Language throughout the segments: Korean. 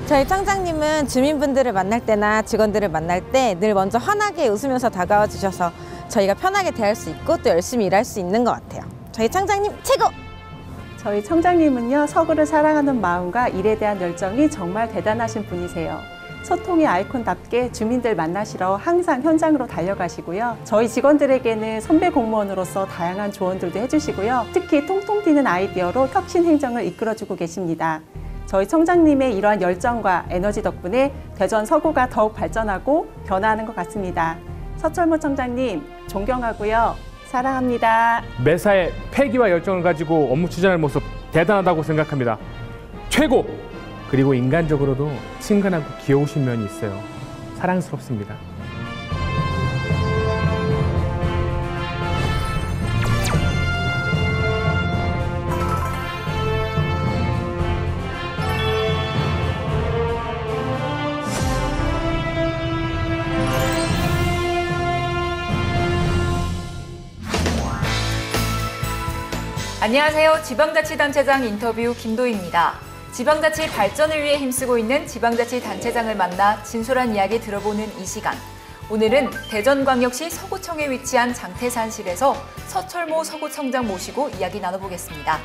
저희 청장님은 주민분들을 만날 때나 직원들을 만날 때 늘 먼저 환하게 웃으면서 다가와 주셔서 저희가 편하게 대할 수 있고 또 열심히 일할 수 있는 것 같아요. 저희 청장님 최고! 저희 청장님은요, 서구를 사랑하는 마음과 일에 대한 열정이 정말 대단하신 분이세요. 소통의 아이콘답게 주민들 만나시러 항상 현장으로 달려가시고요. 저희 직원들에게는 선배 공무원으로서 다양한 조언들도 해주시고요. 특히 통통 튀는 아이디어로 혁신 행정을 이끌어주고 계십니다. 저희 청장님의 이러한 열정과 에너지 덕분에 대전 서구가 더욱 발전하고 변화하는 것 같습니다. 서철모 청장님 존경하고요. 사랑합니다. 매사에 패기와 열정을 가지고 업무 추진하는 모습 대단하다고 생각합니다. 최고! 그리고 인간적으로도 친근하고 귀여우신 면이 있어요. 사랑스럽습니다. 안녕하세요. 지방자치단체장 인터뷰 김도희입니다. 지방자치 발전을 위해 힘쓰고 있는 지방자치단체장을 만나 진솔한 이야기 들어보는 이 시간. 오늘은 대전광역시 서구청에 위치한 장태산실에서 서철모 서구청장 모시고 이야기 나눠보겠습니다.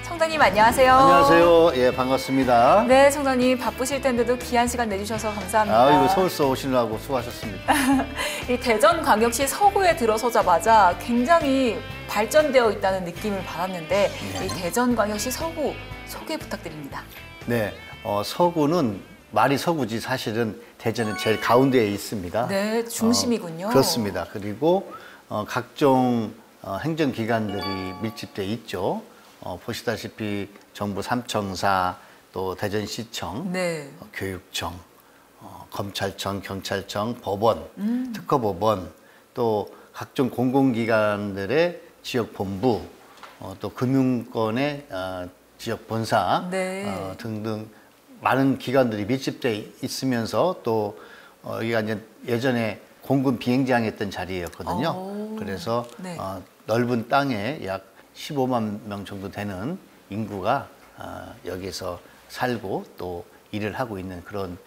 청장님 안녕하세요. 안녕하세요. 예, 반갑습니다. 네, 청장님 바쁘실 텐데도 귀한 시간 내주셔서 감사합니다. 이거 서울서 오시느라고 수고하셨습니다. 이 대전광역시 서구에 들어서자마자 굉장히 발전되어 있다는 느낌을 받았는데 이 대전광역시 서구 소개 부탁드립니다. 네, 서구는 말이 서구지 사실은 대전은 제일 가운데에 있습니다. 네, 중심이군요. 그렇습니다. 그리고 각종 행정기관들이 밀집돼 있죠. 보시다시피 정부 3청사, 또 대전시청, 네. 교육청, 검찰청, 경찰청, 법원, 특허법원, 또 각종 공공기관들의 지역본부, 또 금융권의 지역본사 네. 등등 많은 기관들이 밀집돼 있으면서 또 여기가 이제 예전에 공군 비행장이었던 자리였거든요. 그래서 네. 넓은 땅에 약 15만 명 정도 되는 인구가 여기서 살고 또 일을 하고 있는 그런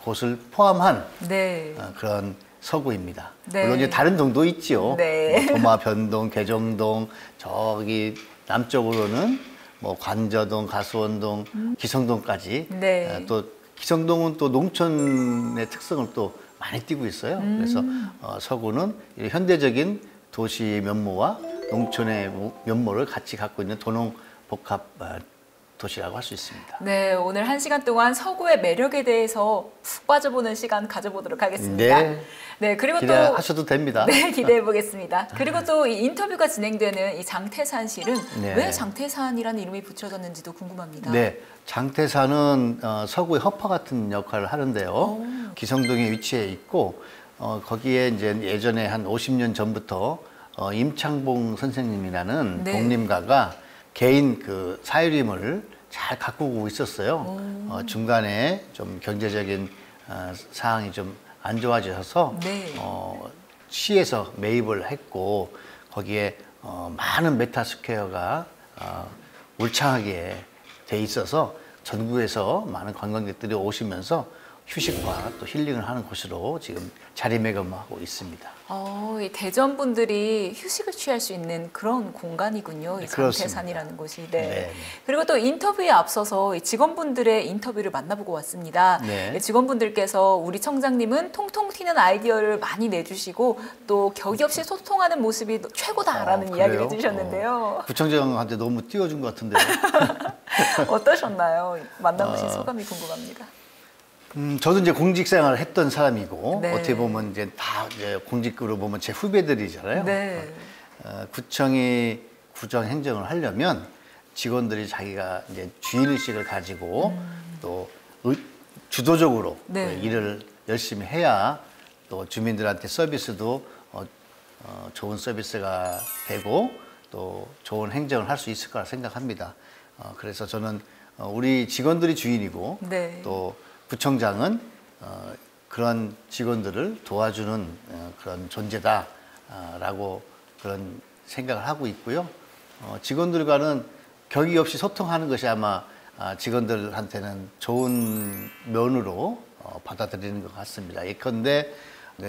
곳을 포함한 네. 그런 서구입니다. 네. 물론 이제 다른 동도 있죠. 네. 뭐 도마, 변동, 개정동, 저기 남쪽으로는 뭐 관저동, 가수원동, 기성동까지. 네. 또 기성동은 또 농촌의 특성을 또 많이 띠고 있어요. 그래서 서구는 현대적인 도시 면모와 농촌의 면모를 같이 갖고 있는 도농복합 도시라고 할 수 있습니다. 네, 오늘 1시간 동안 서구의 매력에 대해서 푹 빠져보는 시간 가져보도록 하겠습니다. 네. 네, 그리고 기대하셔도 됩니다. 네, 기대해 보겠습니다. 그리고 또 이 인터뷰가 진행되는 이 장태산실은 네. 왜 장태산이라는 이름이 붙여졌는지도 궁금합니다. 네, 장태산은 서구의 허파 같은 역할을 하는데요. 기성동에 위치해 있고 거기에 이제 예전에 한 50년 전부터 임창봉 선생님이라는 네. 독립가가 개인 그 사유림을 잘 가꾸고 있었어요. 중간에 좀 경제적인 상황이 좀 안 좋아져서 네. 시에서 매입을 했고 거기에 많은 메타스퀘어가 울창하게 돼 있어서 전국에서 많은 관광객들이 오시면서 휴식과 또 힐링을 하는 곳으로 지금 자리매김하고 있습니다. 이 대전 분들이 휴식을 취할 수 있는 그런 공간이군요. 이 장태산이라는 곳이. 네. 네. 그리고 또 인터뷰에 앞서서 이 직원분들의 인터뷰를 만나보고 왔습니다. 네. 직원분들께서 우리 청장님은 통통 튀는 아이디어를 많이 내주시고 또 격이 없이 소통하는 모습이 최고다라는 이야기를 해주셨는데요. 구청장한테 너무 띄워준 것 같은데요. 어떠셨나요? 만나보신 소감이 궁금합니다. 저도 이제 공직 생활을 했던 사람이고 네. 어떻게 보면 이제 다 이제 공직으로 보면 제 후배들이잖아요. 네. 구청이 구청 행정을 하려면 직원들이 자기가 이제 주인의식을 가지고 또 주도적으로 네. 일을 열심히 해야 또 주민들한테 서비스도 좋은 서비스가 되고 또 좋은 행정을 할 수 있을 거라 생각합니다. 그래서 저는 우리 직원들이 주인이고 네. 또 구청장은 그런 직원들을 도와주는 그런 존재다라고 그런 생각을 하고 있고요. 직원들과는 격이 없이 소통하는 것이 아마 직원들한테는 좋은 면으로 받아들이는 것 같습니다. 예컨대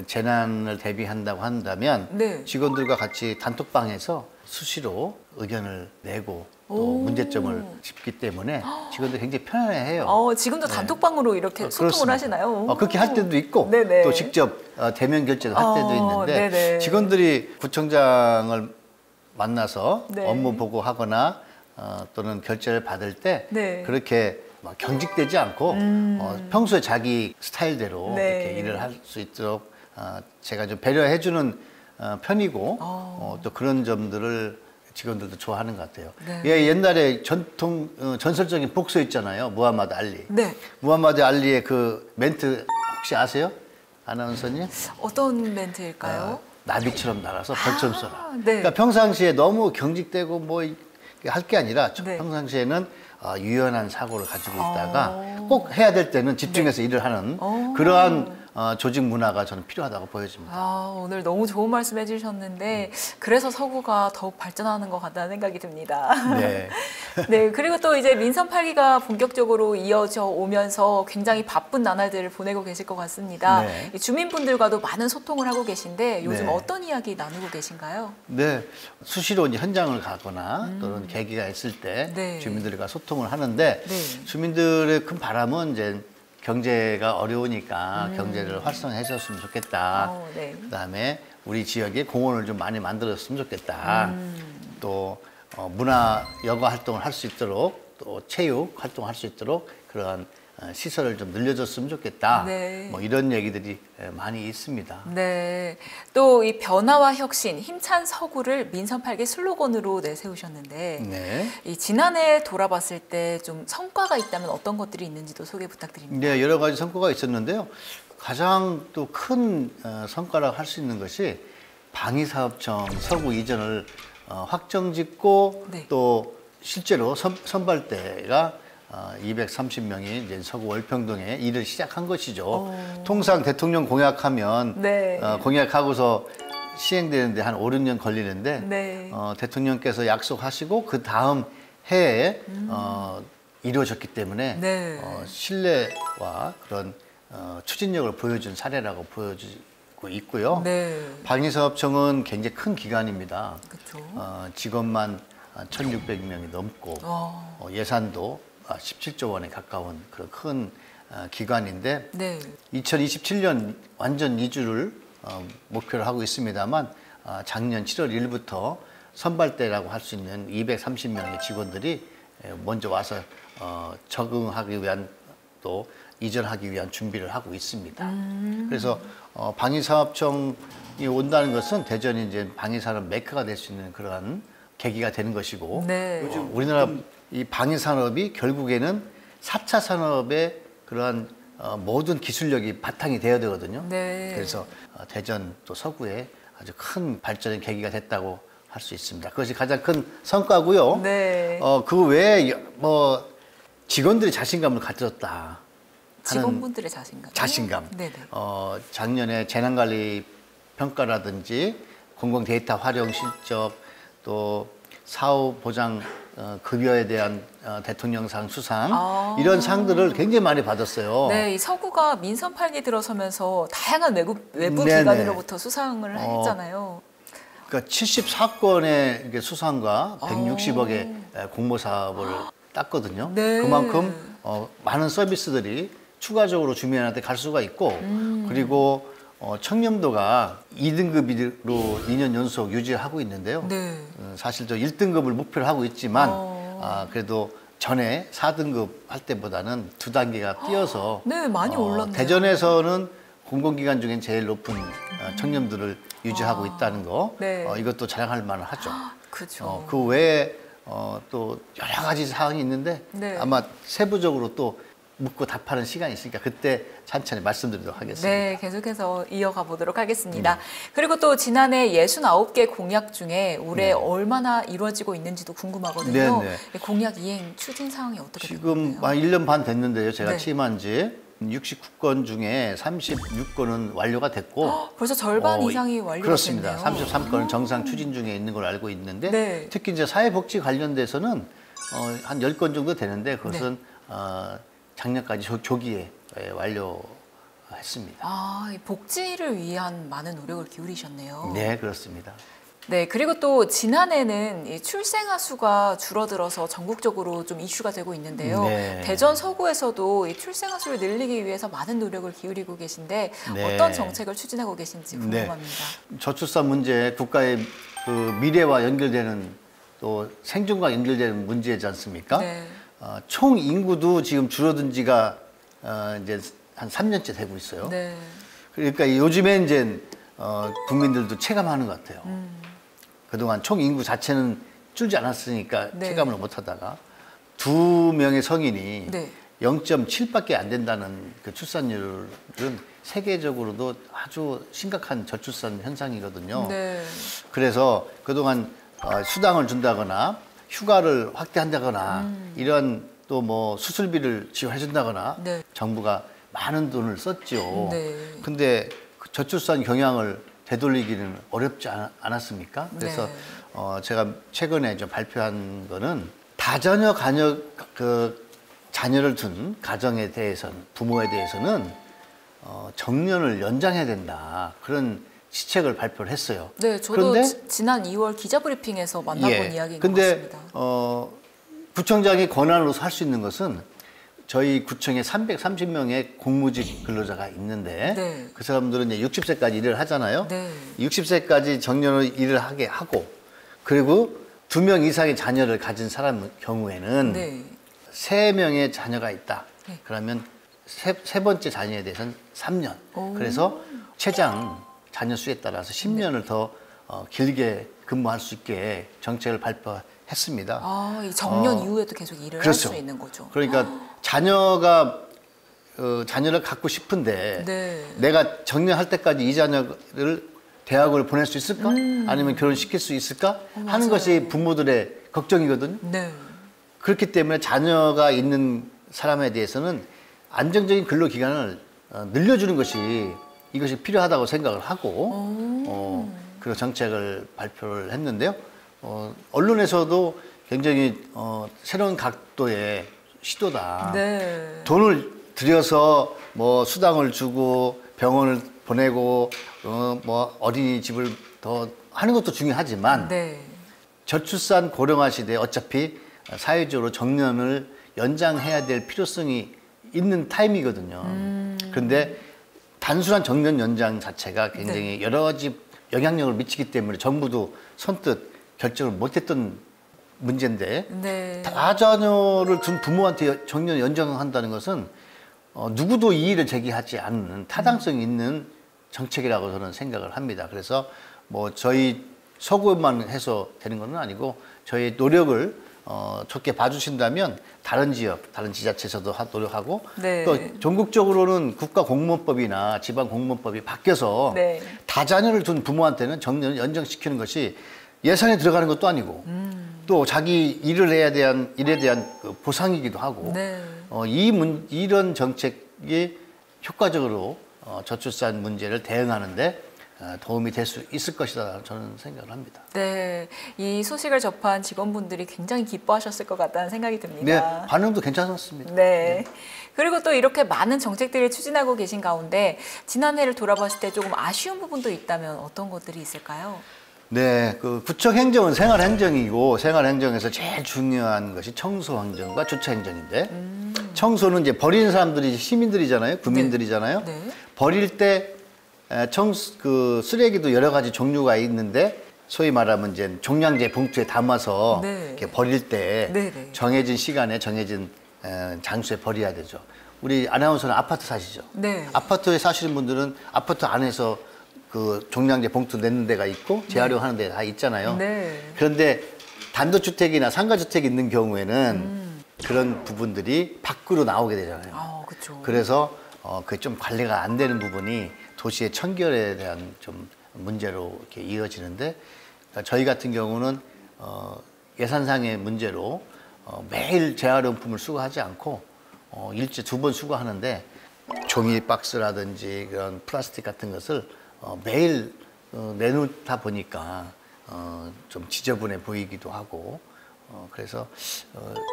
재난을 대비한다고 한다면 네. 직원들과 같이 단톡방에서 수시로 의견을 내고 또 문제점을 짚기 때문에 직원들이 굉장히 편안해해요. 지금도 단톡방으로 이렇게 소통을 그렇습니다. 하시나요? 그렇게 할 때도 있고 네네. 또 직접 대면 결제도 할 때도 있는데 네네. 직원들이 구청장을 만나서 네. 업무 보고하거나 또는 결제를 받을 때 네. 그렇게 막 경직되지 않고 평소에 자기 스타일대로 네. 이렇게 일을 할 수 있도록 제가 좀 배려해주는 편이고 또 그런 점들을 직원들도 좋아하는 것 같아요. 네. 예, 옛날에 전설적인 복서 있잖아요. 무함마드 알리. 네. 무함마드 알리의 그 멘트 혹시 아세요? 아나운서님? 어떤 멘트일까요? 나비처럼 날아서 벌처럼 쏘라. 네. 그러니까 평상시에 너무 경직되고 뭐 할 게 아니라 네. 평상시에는 유연한 사고를 가지고 있다가 꼭 해야 될 때는 집중해서 일을 하는 그러한 조직 문화가 저는 필요하다고 보여집니다. 오늘 너무 좋은 말씀 해주셨는데 그래서 서구가 더욱 발전하는 것 같다는 생각이 듭니다. 네. 네, 그리고 또 이제 민선 8기가 본격적으로 이어져 오면서 굉장히 바쁜 나날들을 보내고 계실 것 같습니다. 네. 이 주민분들과도 많은 소통을 하고 계신데 요즘 네. 어떤 이야기 나누고 계신가요? 네, 수시로 이제 현장을 가거나 또는 계기가 있을 때 네. 주민들과 소통을 하는데 네. 주민들의 큰 바람은 이제 경제가 어려우니까 경제를 활성화해줬으면 좋겠다. 네. 그다음에 우리 지역에 공원을 좀 많이 만들었으면 좋겠다. 또 문화 여가 활동을 할 수 있도록 또 체육 활동을 할 수 있도록 그러한 시설을 좀 늘려줬으면 좋겠다. 네. 뭐 이런 얘기들이 많이 있습니다. 네. 또 이 변화와 혁신, 힘찬 서구를 민선 8기 슬로건으로 내세우셨는데 네. 이 지난해 돌아봤을 때 좀 성과가 있다면 어떤 것들이 있는지도 소개 부탁드립니다. 네, 여러 가지 성과가 있었는데요. 가장 또 큰 성과라고 할 수 있는 것이 방위사업청 서구 이전을 확정짓고 네. 또 실제로 선발대가 230명이 이제 서구 월평동에 일을 시작한 것이죠. 통상 대통령 공약하면 네. 공약하고서 시행되는데 한 5, 6년 걸리는데 네. 대통령께서 약속하시고 그 다음 해에 이루어졌기 때문에 네. 신뢰와 그런 추진력을 보여준 사례라고 보여지고 있고요. 네. 방위사업청은 굉장히 큰 기관입니다. 그렇죠. 직원만 1,600명이 넘고 예산도 17조 원에 가까운 그런 큰 기관인데 네. 2027년 완전 이주를 목표로 하고 있습니다만 작년 7월 1일부터 선발대라고 할 수 있는 230명의 직원들이 먼저 와서 적응하기 위한 또 이전하기 위한 준비를 하고 있습니다. 그래서 방위사업청이 온다는 것은 대전이 이제 방위산업 메카가 될 수 있는 그러한 계기가 되는 것이고 네. 요즘 우리나라 이 방위산업이 결국에는 4차 산업의 그러한 모든 기술력이 바탕이 되어야 되거든요. 네. 그래서 대전 또 서구에 아주 큰 발전의 계기가 됐다고 할 수 있습니다. 그것이 가장 큰 성과고요. 네. 그 외에 뭐 직원들이 자신감을 가졌다. 직원분들의 자신감. 자신감. 네네. 작년에 재난관리 평가라든지 공공 데이터 활용 실적 또 사후 보장 급여에 대한 대통령상 수상 이런 상들을 굉장히 많이 받았어요. 네, 이 서구가 민선 8기 들어서면서 다양한 외부 네네. 기관으로부터 수상을 했잖아요. 그러니까 74건의 수상과 160억의 공모 사업을 땄거든요. 네. 그만큼 많은 서비스들이 추가적으로 주민한테 갈 수가 있고 그리고 청렴도가 2등급으로 2년 연속 유지하고 있는데요. 네. 사실 저 1등급을 목표로 하고 있지만 그래도 전에 4등급 할 때보다는 2단계가 뛰어서 네, 많이 올랐네요. 대전에서는 공공기관 중엔 제일 높은 청렴도를 유지하고 있다는 거 네. 이것도 자랑할 만하죠. 그렇죠. 그 외에 또 여러 가지 사항이 있는데 네. 아마 세부적으로 또 묻고 답하는 시간이 있으니까 그때 찬찬히 말씀드리도록 하겠습니다. 네, 계속해서 이어가 보도록 하겠습니다. 그리고 또 지난해 69개 공약 중에 올해 얼마나 이루어지고 있는지도 궁금하거든요. 네, 네. 공약 이행 추진 상황이 어떻게 지금 되고 한 있나요? 1년 반 됐는데요. 제가 네. 취임한 지 69건 중에 36건은 완료가 됐고 벌써 절반 이상이 완료가 그렇습니다. 됐네요. 33건은 정상 추진 중에 있는 걸 알고 있는데 네. 특히 이제 사회복지 관련돼서는 한 10건 정도 되는데 그것은 작년까지 조기에 완료했습니다. 아, 이 복지를 위한 많은 노력을 기울이셨네요. 네, 그렇습니다. 네, 그리고 또 지난해는 이 출생아 수가 줄어들어서 전국적으로 좀 이슈가 되고 있는데요. 네. 대전 서구에서도 이 출생아 수를 늘리기 위해서 많은 노력을 기울이고 계신데 네. 어떤 정책을 추진하고 계신지 궁금합니다. 저출산 문제, 국가의 그 미래와 연결되는 또 생존과 연결되는 문제지 않습니까? 네. 총 인구도 지금 줄어든 지가 이제 한 3년째 되고 있어요. 네. 그러니까 요즘에 이제 국민들도 체감하는 것 같아요. 그동안 총 인구 자체는 줄지 않았으니까 네. 체감을 못 하다가 2명의 성인이 네. 0.7밖에 안 된다는 그 출산율은 세계적으로도 아주 심각한 저출산 현상이거든요. 네. 그래서 그동안 수당을 준다거나 휴가를 확대한다거나 이런 또 뭐 수술비를 지원해 준다거나 네. 정부가 많은 돈을 썼죠. 네. 근데 그 저출산 경향을 되돌리기는 어렵지 않았습니까? 그래서 네. 제가 최근에 좀 발표한 거는 다자녀 자녀를 둔 가정에 대해서는 부모에 대해서는 정년을 연장해야 된다 그런 시책을 발표를 했어요. 네, 저도 그런데 지난 2월 기자브리핑에서 만나본 이야기인 것 근데 같습니다. 구청장이 권한으로서 할 수 있는 것은 저희 구청에 330명의 공무직 근로자가 있는데 네. 그 사람들은 이제 60세까지 일을 하잖아요. 네. 60세까지 정년으로 일을 하게 하고 그리고 2명 이상의 자녀를 가진 사람 경우에는 네. 3명의 자녀가 있다. 네. 그러면 세 번째 자녀에 대해서는 3년. 오. 그래서 최장 자녀 수에 따라서 10년을 더 길게 근무할 수 있게 정책을 발표했습니다. 아, 이 정년 이후에도 계속 일을 할 그렇죠. 수 있는 거죠. 그러니까 자녀를 갖고 싶은데 네. 내가 정년할 때까지 이 자녀를 대학을 보낼 수 있을까? 아니면 결혼시킬 수 있을까? 하는 맞아요. 것이 부모들의 걱정이거든요. 네. 그렇기 때문에 자녀가 있는 사람에 대해서는 안정적인 근로 기간을 늘려주는 것이 이것이 필요하다고 생각을 하고 그 정책을 발표를 했는데요. 언론에서도 굉장히 새로운 각도의 시도다. 네. 돈을 들여서 뭐 수당을 주고 병원을 보내고 뭐 어린이집을 더 하는 것도 중요하지만 네. 저출산 고령화 시대에 어차피 사회적으로 정년을 연장해야 될 필요성이 있는 타임이거든요. 그런데 단순한 정년 연장 자체가 굉장히 여러 가지 영향력을 미치기 때문에 정부도 선뜻 결정을 못했던 문제인데 네. 다자녀를 둔 부모한테 정년 연장한다는 것은 누구도 이의를 제기하지 않는 타당성이 있는 정책이라고 저는 생각을 합니다. 그래서 뭐 저희 서구만 해서 되는 건 아니고 저희 노력을 좋게 봐주신다면 다른 지역, 다른 지자체에서도 노력하고 네. 또 전국적으로는 국가공무원법이나 지방공무원법이 바뀌어서 네. 다자녀를 둔 부모한테는 정년을 연장시키는 것이 예산에 들어가는 것도 아니고 또 자기 일에 대한 그 보상이기도 하고 네. 이런 정책이 효과적으로 저출산 문제를 대응하는데 도움이 될 수 있을 것이다 저는 생각을 합니다. 네, 이 소식을 접한 직원분들이 굉장히 기뻐하셨을 것 같다는 생각이 네, 듭니다. 반응도 괜찮았습니다. 네. 그리고 또 이렇게 많은 정책들을 추진하고 계신 가운데 지난해를 돌아봤을 때 조금 아쉬운 부분도 있다면 어떤 것들이 있을까요? 네, 그 구청 행정은 생활 행정이고 생활 행정에서 제일 중요한 것이 청소 행정과 주차 행정인데 청소는 이제 버리는 사람들이 시민들이잖아요, 국민들이잖아요. 네. 버릴 때 쓰레기도 여러 가지 종류가 있는데 소위 말하면 이제 종량제 봉투에 담아서 네. 이렇게 버릴 때 네, 네. 정해진 시간에 정해진 장소에 버려야 되죠. 우리 아나운서는 아파트 사시죠? 네. 아파트에 사시는 분들은 아파트 안에서 그 종량제 봉투 내는 데가 있고 재활용하는 데가 다 있잖아요. 네. 그런데 단독주택이나 상가주택이 있는 경우에는 그런 부분들이 밖으로 나오게 되잖아요. 아, 그렇죠. 그래서 그게 좀 관리가 안 되는 부분이 도시의 청결에 대한 좀 문제로 이렇게 이어지는데 그러니까 저희 같은 경우는 예산상의 문제로 매일 재활용품을 수거하지 않고 일주일에 2번 수거하는데 종이 박스라든지 그런 플라스틱 같은 것을 매일 내놓다 보니까 좀 지저분해 보이기도 하고 그래서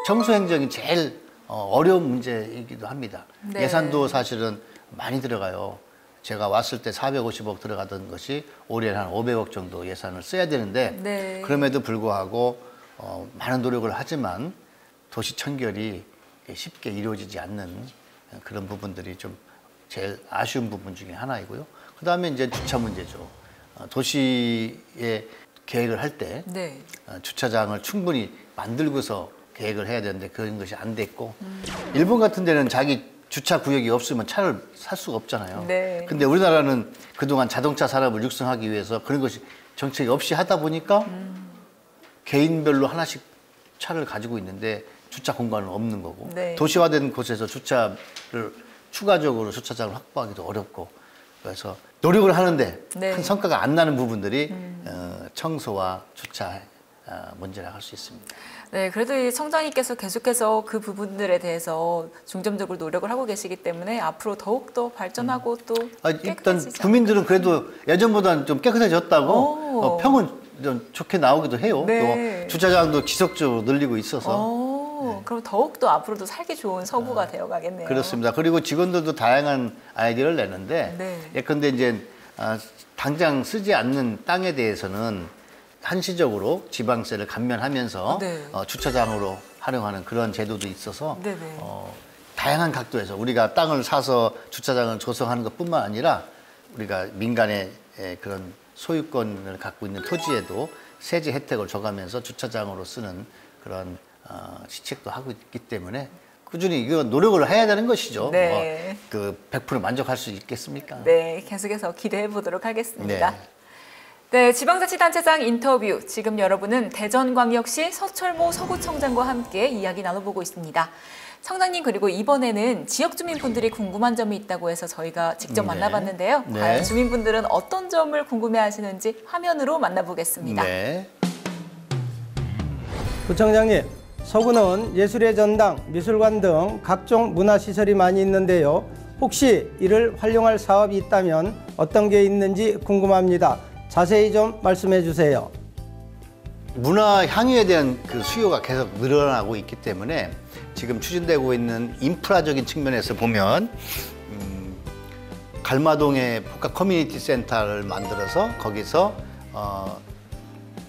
청소 행정이 제일 어려운 문제이기도 합니다. 네. 예산도 사실은 많이 들어가요. 제가 왔을 때 450억 들어가던 것이 올해는 한 500억 정도 예산을 써야 되는데 네. 그럼에도 불구하고 많은 노력을 하지만 도시 청결이 쉽게 이루어지지 않는 그런 부분들이 좀 제일 아쉬운 부분 중에 하나이고요. 그 다음에 이제 주차 문제죠. 도시에 계획을 할 때 네. 주차장을 충분히 만들고서 계획을 해야 되는데 그런 것이 안 됐고 일본 같은 데는 자기 주차 구역이 없으면 차를 살 수가 없잖아요. 네. 근데 우리나라는 그동안 자동차 산업을 육성하기 위해서 그런 것이 정책이 없이 하다 보니까 개인별로 하나씩 차를 가지고 있는데 주차 공간은 없는 거고 네. 도시화된 곳에서 주차를 추가적으로 주차장을 확보하기도 어렵고 그래서 노력을 하는데 네. 큰 성과가 안 나는 부분들이 청소와 주차 문제라고 할 수 있습니다. 네, 그래도 이 청장님께서 계속해서 그 부분들에 대해서 중점적으로 노력을 하고 계시기 때문에 앞으로 더욱더 발전하고 또 일단 깨끗해지지 주민들은 그래도 예전보다는 좀 깨끗해졌다고 오. 평은 좀 좋게 나오기도 해요. 네. 또 주차장도 지속적으로 늘리고 있어서 그럼 더욱더 앞으로도 살기 좋은 서구가 되어가겠네요. 그렇습니다. 그리고 직원들도 다양한 아이디어를 내는데 네. 예컨대 이제 당장 쓰지 않는 땅에 대해서는 한시적으로 지방세를 감면하면서 네. 주차장으로 활용하는 그런 제도도 있어서 네네. 다양한 각도에서 우리가 땅을 사서 주차장을 조성하는 것뿐만 아니라 우리가 민간의 그런 소유권을 갖고 있는 토지에도 세제 혜택을 줘가면서 주차장으로 쓰는 그런 시책도 하고 있기 때문에 꾸준히 이거 노력을 해야 되는 것이죠. 네. 100% 만족할 수 있겠습니까? 네, 계속해서 기대해 보도록 하겠습니다. 네. 네, 지방자치단체장 인터뷰. 지금 여러분은 대전광역시 서철모 서구청장과 함께 이야기 나눠보고 있습니다. 청장님, 그리고 이번에는 지역 주민분들이 궁금한 점이 있다고 해서 저희가 직접 네. 만나봤는데요. 네. 과연 주민분들은 어떤 점을 궁금해하시는지 화면으로 만나보겠습니다. 네. 부청장님, 서구는 예술의 전당, 미술관 등 각종 문화시설이 많이 있는데요. 혹시 이를 활용할 사업이 있다면 어떤 게 있는지 궁금합니다. 자세히 좀 말씀해 주세요. 문화 향유에 대한 그 수요가 계속 늘어나고 있기 때문에 지금 추진되고 있는 인프라적인 측면에서 보면 갈마동에 복합 커뮤니티 센터를 만들어서 거기서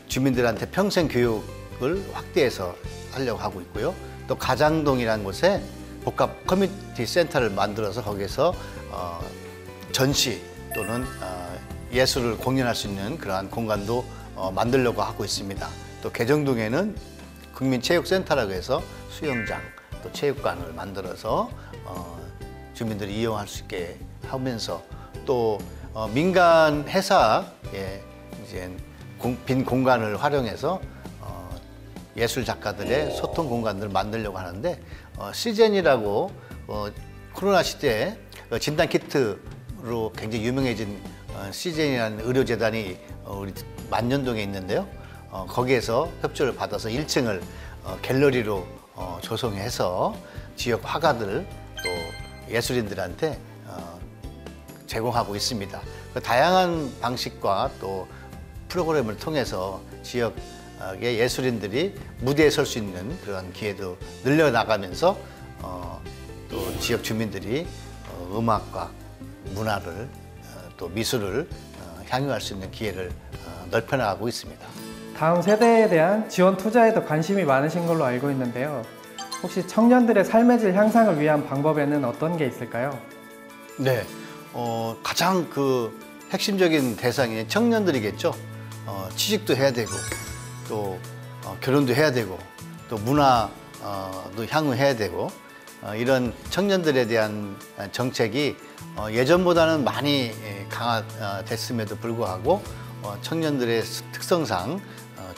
주민들한테 평생 교육을 확대해서 하려고 하고 있고요. 또 가장동이라는 곳에 복합 커뮤니티 센터를 만들어서 거기서 전시 또는 예술을 공연할 수 있는 그러한 공간도 만들려고 하고 있습니다. 또 개정동에는 국민체육센터라고 해서 수영장 또 체육관을 만들어서 주민들이 이용할 수 있게 하면서 또 민간 회사의 이제 빈 공간을 활용해서 예술 작가들의 소통 공간들을 만들려고 하는데 시젠이라고 코로나 시대에 진단 키트로 굉장히 유명해진 시젠이라는 의료재단이 우리 만년동에 있는데요. 거기에서 협조를 받아서 1층을 갤러리로 조성해서 지역 화가들 또 예술인들한테 제공하고 있습니다. 다양한 방식과 또 프로그램을 통해서 지역의 예술인들이 무대에 설 수 있는 그런 기회도 늘려나가면서 또 지역 주민들이 음악과 문화를 또 미술을 향유할 수 있는 기회를 넓혀나가고 있습니다. 다음 세대에 대한 지원 투자에도 관심이 많으신 걸로 알고 있는데요. 혹시 청년들의 삶의 질 향상을 위한 방법에는 어떤 게 있을까요? 네, 가장 핵심적인 대상이 청년들이겠죠. 취직도 해야 되고 또 결혼도 해야 되고 또 문화도 향유해야 되고 이런 청년들에 대한 정책이 예전보다는 많이 강화됐음에도 불구하고 청년들의 특성상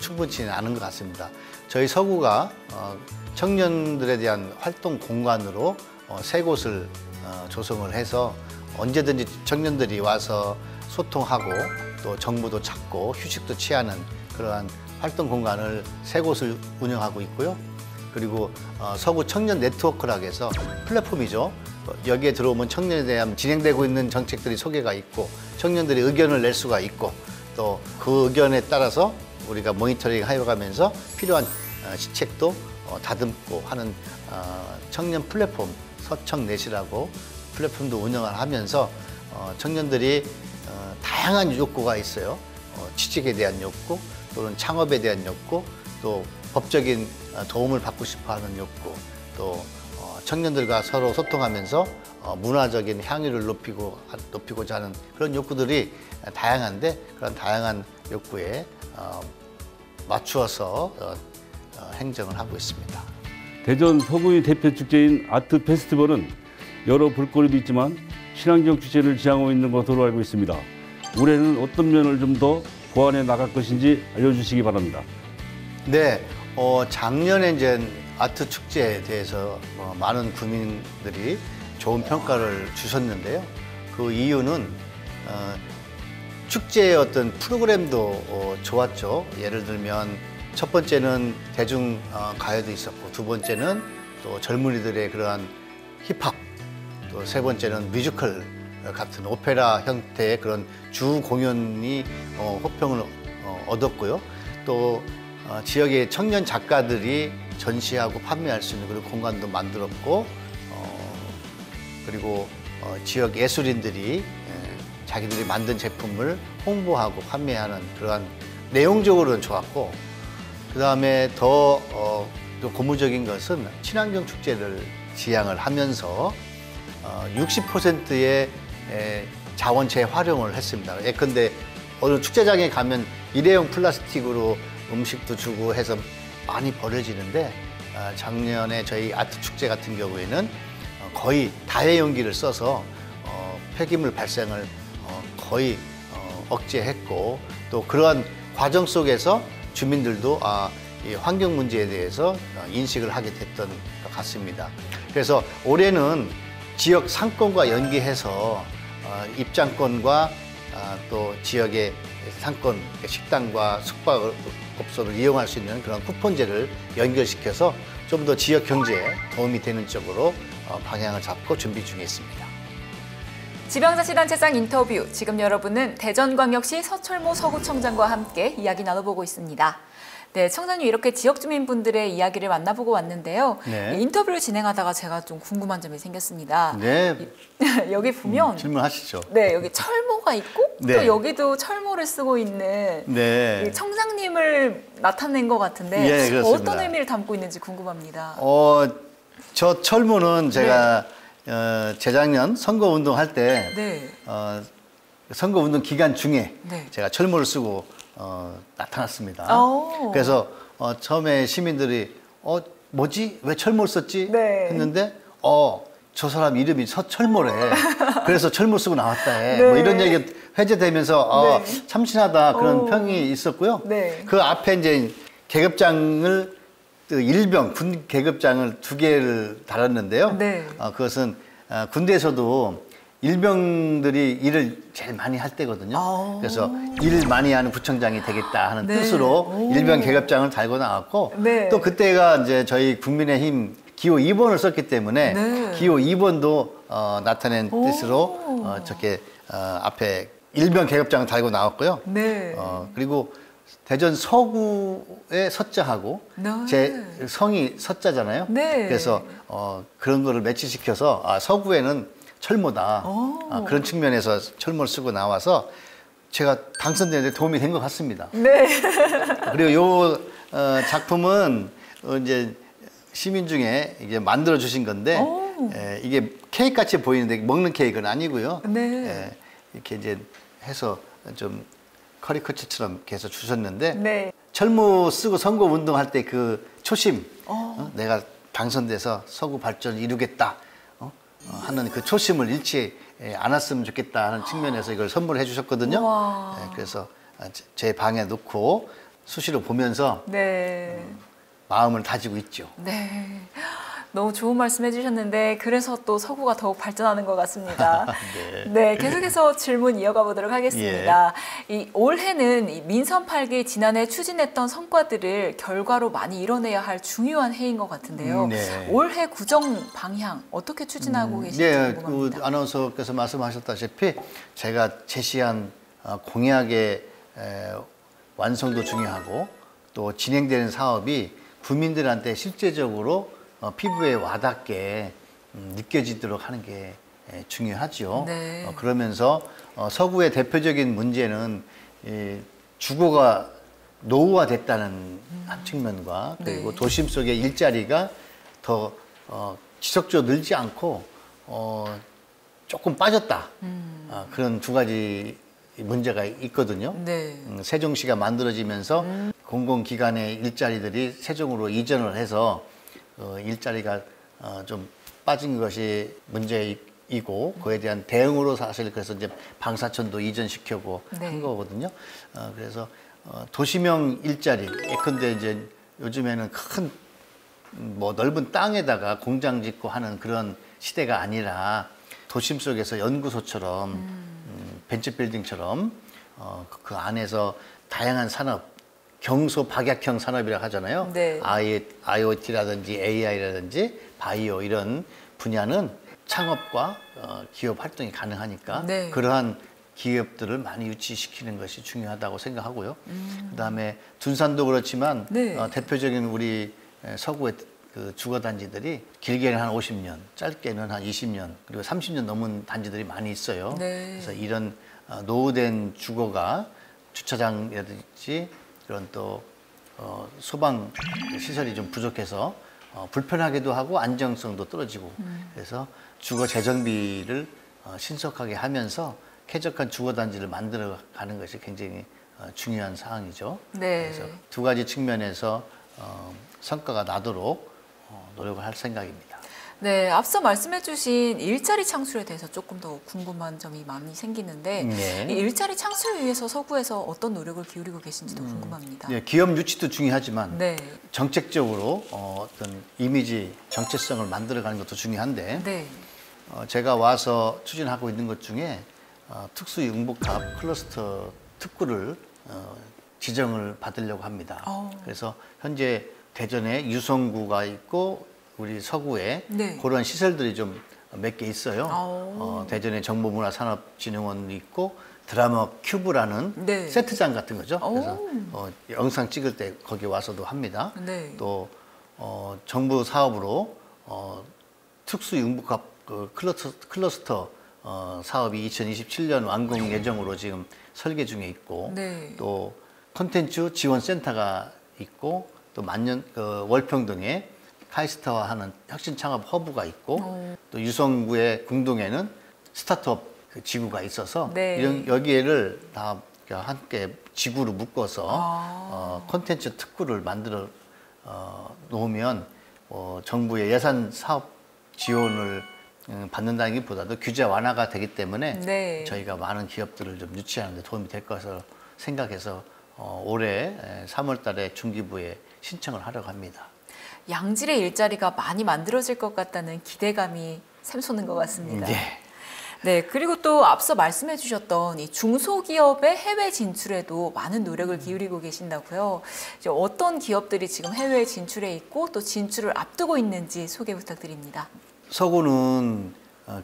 충분치는 않은 것 같습니다. 저희 서구가 청년들에 대한 활동 공간으로 세 곳을 조성을 해서 언제든지 청년들이 와서 소통하고 또 정보도 찾고 휴식도 취하는 그러한 활동 공간을 세 곳을 운영하고 있고요. 그리고 서구 청년 네트워크라고 해서 플랫폼이죠. 여기에 들어오면 청년에 대한 진행되고 있는 정책들이 소개가 있고 청년들이 의견을 낼 수가 있고 또 그 의견에 따라서 우리가 모니터링 해가면서 필요한 시책도 다듬고 하는 청년 플랫폼 서청넷이라고 플랫폼도 운영을 하면서 청년들이 다양한 욕구가 있어요. 취직에 대한 욕구, 또는 창업에 대한 욕구, 또 법적인 도움을 받고 싶어하는 욕구, 또 청년들과 서로 소통하면서 문화적인 향유를 높이고자 하는 그런 욕구들이 다양한데, 그런 다양한 욕구에 맞추어서 행정을 하고 있습니다. 대전 서구의 대표 축제인 아트 페스티벌은 여러 볼거리도 있지만 친환경 주제를 지향하고 있는 것으로 알고 있습니다. 올해는 어떤 면을 좀 더 보완해 나갈 것인지 알려주시기 바랍니다. 네, 작년에 이제 아트 축제에 대해서 많은 국민들이 좋은 평가를 주셨는데요. 그 이유는 축제의 어떤 프로그램도 좋았죠. 예를 들면 첫 번째는 대중 가요도 있었고, 두 번째는 또 젊은이들의 그러한 힙합, 또 세 번째는 뮤지컬 같은 오페라 형태의 그런 주 공연이 호평을 얻었고요. 또 지역의 청년 작가들이 전시하고 판매할 수 있는 그런 공간도 만들었고, 그리고 지역 예술인들이 자기들이 만든 제품을 홍보하고 판매하는 그러한 내용적으로는 좋았고, 그 다음에 더 고무적인 것은 친환경 축제를 지향을 하면서 60%의 자원 재활용을 했습니다. 예컨대 어느 축제장에 가면 일회용 플라스틱으로 음식도 주고 해서 많이 버려지는데, 작년에 저희 아트 축제 같은 경우에는 거의 다회용기를 써서 폐기물 발생을 거의 억제했고, 또 그러한 과정 속에서 주민들도 이 환경 문제에 대해서 인식을 하게 됐던 것 같습니다. 그래서 올해는 지역 상권과 연계해서 입장권과 또 지역의 상권, 식당과 숙박업소를 이용할 수 있는 그런 쿠폰제를 연결시켜서 좀 더 지역 경제에 도움이 되는 쪽으로 방향을 잡고 준비 중에 있습니다. 지방자치단체장 인터뷰, 지금 여러분은 대전광역시 서철모 서구청장과 함께 이야기 나눠보고 있습니다. 네, 청장님, 이렇게 지역 주민분들의 이야기를 만나보고 왔는데요. 네. 인터뷰를 진행하다가 제가 좀 궁금한 점이 생겼습니다. 네. 여기 보면 질문하시죠. 네, 여기 철모가 있고 네. 또 여기도 철모를 쓰고 있는 네. 이 청장님을 나타낸 것 같은데 예, 그렇습니다. 어떤 의미를 담고 있는지 궁금합니다. 저 철모는 제가 재작년 선거운동 할 때 네. 선거운동 기간 중에 네. 제가 철모를 쓰고 나타났습니다. 오. 그래서 처음에 시민들이 뭐지? 왜 철모를 썼지? 네. 했는데 저 사람 이름이 서철모래. 그래서 철모 쓰고 나왔다 해. 네. 뭐 이런 얘기가 회자되면서 네. 참신하다 그런 오. 평이 있었고요. 네. 그 앞에 이제 계급장을 일병 군 계급장을 2개를 달았는데요. 네. 그것은 군대에서도 일병들이 일을 제일 많이 할 때거든요. 그래서 일 많이 하는 구청장이 되겠다 하는 네. 뜻으로 일병 계급장을 달고 나왔고, 네. 또 그때가 이제 저희 국민의힘 기호 2번을 썼기 때문에 네. 기호 2번도 나타낸 뜻으로 저렇게 앞에 일병 계급장을 달고 나왔고요. 네. 그리고 대전 서구의 서자하고 네. 제 성이 서자잖아요. 네. 그래서 그런 거를 매치시켜서 서구에는 철모다. 그런 측면에서 철모를 쓰고 나와서 제가 당선되는데 도움이 된 것 같습니다. 네. 그리고 요 작품은 이제 시민 중에 이게 만들어 주신 건데, 이게 케이크 같이 보이는데 먹는 케이크는 아니고요. 네. 이렇게 이제 해서 좀 커리커처처럼 이렇게 해서 주셨는데, 네. 철모 쓰고 선거 운동할 때 그 초심, 내가 당선돼서 서구 발전을 이루겠다 하는 그 초심을 잃지 않았으면 좋겠다 하는 측면에서 이걸 선물해 주셨거든요. 그래서 제 방에 놓고 수시로 보면서 네. 마음을 다지고 있죠. 네. 너무 좋은 말씀 해주셨는데 그래서 또 서구가 더욱 발전하는 것 같습니다. 네, 계속해서 질문 이어가 보도록 하겠습니다. 이 올해는 이 민선 8기 지난해 추진했던 성과들을 결과로 많이 이뤄내야 할 중요한 해인 것 같은데요. 네. 올해 구정 방향 어떻게 추진하고 계신지 네, 궁금합니다. 그 아나운서께서 말씀하셨다시피 제가 제시한 공약의 완성도 중요하고 또 진행되는 사업이 구민들한테 실제적으로 피부에 와닿게 느껴지도록 하는 게 중요하죠. 네. 그러면서 서구의 대표적인 문제는 주거가 노후화됐다는 한 측면과 그리고 네. 도심 속의 일자리가 더 지속적으로 늘지 않고 조금 빠졌다. 그런 두 가지 문제가 있거든요. 네. 세종시가 만들어지면서 공공기관의 일자리들이 세종으로 이전을 해서 일자리가 좀 빠진 것이 문제이고 그에 대한 대응으로 사실 그래서 이제 방사천도 이전시키고 네. 한 거거든요. 그래서 도시명 일자리 예컨대 이제 요즘에는 큰 뭐 넓은 땅에다가 공장 짓고 하는 그런 시대가 아니라 도심 속에서 연구소처럼 벤처빌딩처럼 그 안에서 다양한 산업 경소 박약형 산업이라고 하잖아요. 네. IoT라든지 AI라든지 바이오 이런 분야는 창업과 기업 활동이 가능하니까 네. 그러한 기업들을 많이 유치시키는 것이 중요하다고 생각하고요. 그다음에 둔산도 그렇지만 네. 대표적인 우리 서구의 그 주거단지들이 길게는 한 50년, 짧게는 한 20년, 그리고 30년 넘은 단지들이 많이 있어요. 네. 그래서 이런 노후된 주거가 주차장이라든지 그런 또 소방 시설이 좀 부족해서 불편하기도 하고 안정성도 떨어지고 그래서 주거 재정비를 신속하게 하면서 쾌적한 주거단지를 만들어가는 것이 굉장히 중요한 사항이죠. 네. 그래서 두 가지 측면에서 성과가 나도록 노력을 할 생각입니다. 네, 앞서 말씀해주신 일자리 창출에 대해서 조금 더 궁금한 점이 많이 생기는데 네. 이 일자리 창출을 위해서 서구에서 어떤 노력을 기울이고 계신지도 궁금합니다. 네, 기업 유치도 중요하지만 네. 정책적으로 어떤 이미지 정체성을 만들어가는 것도 중요한데 네. 제가 와서 추진하고 있는 것 중에 특수융복합 클러스터 특구를 지정을 받으려고 합니다. 그래서 현재 대전에 유성구가 있고 우리 서구에 네. 그런 시설들이 좀 몇 개 있어요. 대전에 정보문화산업진흥원이 있고 드라마 큐브라는 네. 세트장 같은 거죠. 그래서 영상 찍을 때 거기 와서도 합니다. 네. 또 정부 사업으로 특수융복합 그 클러스터 사업이 2027년 완공 예정으로 지금 설계 중에 있고 네. 또 콘텐츠 지원센터가 있고 또 월평동에 카이스트화하는 혁신 창업 허브가 있고 또 유성구의 궁동에는 스타트업 그 지구가 있어서 네. 이런 여기를 다 함께 지구로 묶어서 콘텐츠 특구를 만들어 놓으면 정부의 예산 사업 지원을 받는다기보다도 규제 완화가 되기 때문에 네. 저희가 많은 기업들을 좀 유치하는 데 도움이 될 것으로 생각해서 올해 3월 달에 중기부에 신청을 하려고 합니다. 양질의 일자리가 많이 만들어질 것 같다는 기대감이 샘솟는 것 같습니다. 네. 네, 그리고 또 앞서 말씀해 주셨던 이 중소기업의 해외 진출에도 많은 노력을 기울이고 계신다고요. 이제 어떤 기업들이 지금 해외 진출해 있고 또 진출을 앞두고 있는지 소개 부탁드립니다. 서구는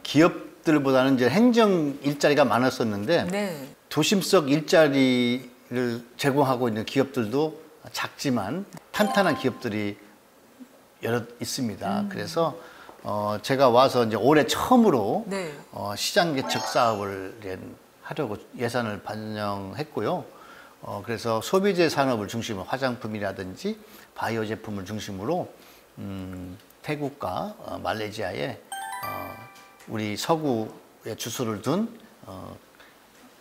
기업들보다는 이제 행정 일자리가 많았었는데 네. 도심 속 일자리를 제공하고 있는 기업들도 작지만 탄탄한 기업들이 여러 있습니다. 그래서 제가 와서 이제 올해 처음으로 네. 시장 개척 사업을 하려고 예산을 반영했고요. 그래서 소비재 산업을 중심으로 화장품이라든지 바이오 제품을 중심으로 태국과 말레이시아에 우리 서구에 주소를 둔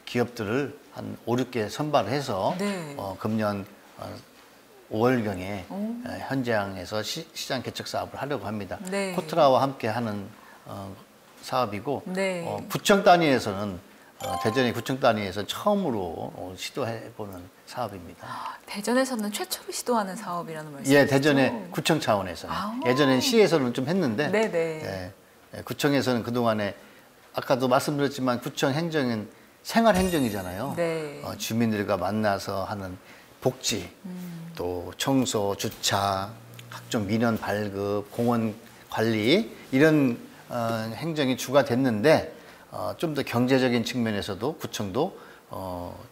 기업들을 한 5, 6개 선발을 해서 네. 금년 5월경에 현장에서 시장 개척 사업을 하려고 합니다. 네. 코트라와 함께 하는 사업이고 네. 구청 단위에서는 대전의 구청 단위에서 처음으로 시도해보는 사업입니다. 대전에서는 최초로 시도하는 사업이라는 말씀이시죠? 예, 대전의 구청 차원에서는. 예전엔 시에서는 좀 했는데 네네. 구청에서는 그동안에 아까도 말씀드렸지만 구청 행정은 생활 행정이잖아요. 네. 주민들과 만나서 하는 복지, 또 청소, 주차, 각종 민원 발급, 공원 관리 이런 행정이 주가 됐는데 좀 더 경제적인 측면에서도 구청도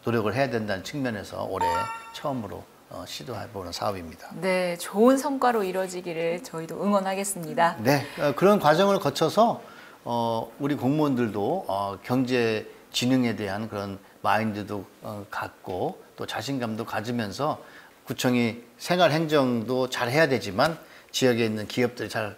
노력을 해야 된다는 측면에서 올해 처음으로 시도해보는 사업입니다. 네, 좋은 성과로 이루어지기를 저희도 응원하겠습니다. 네, 그런 과정을 거쳐서 우리 공무원들도 경제 진흥에 대한 그런 마인드도 갖고 또 자신감도 가지면서 구청이 생활 행정도 잘 해야 되지만 지역에 있는 기업들이 잘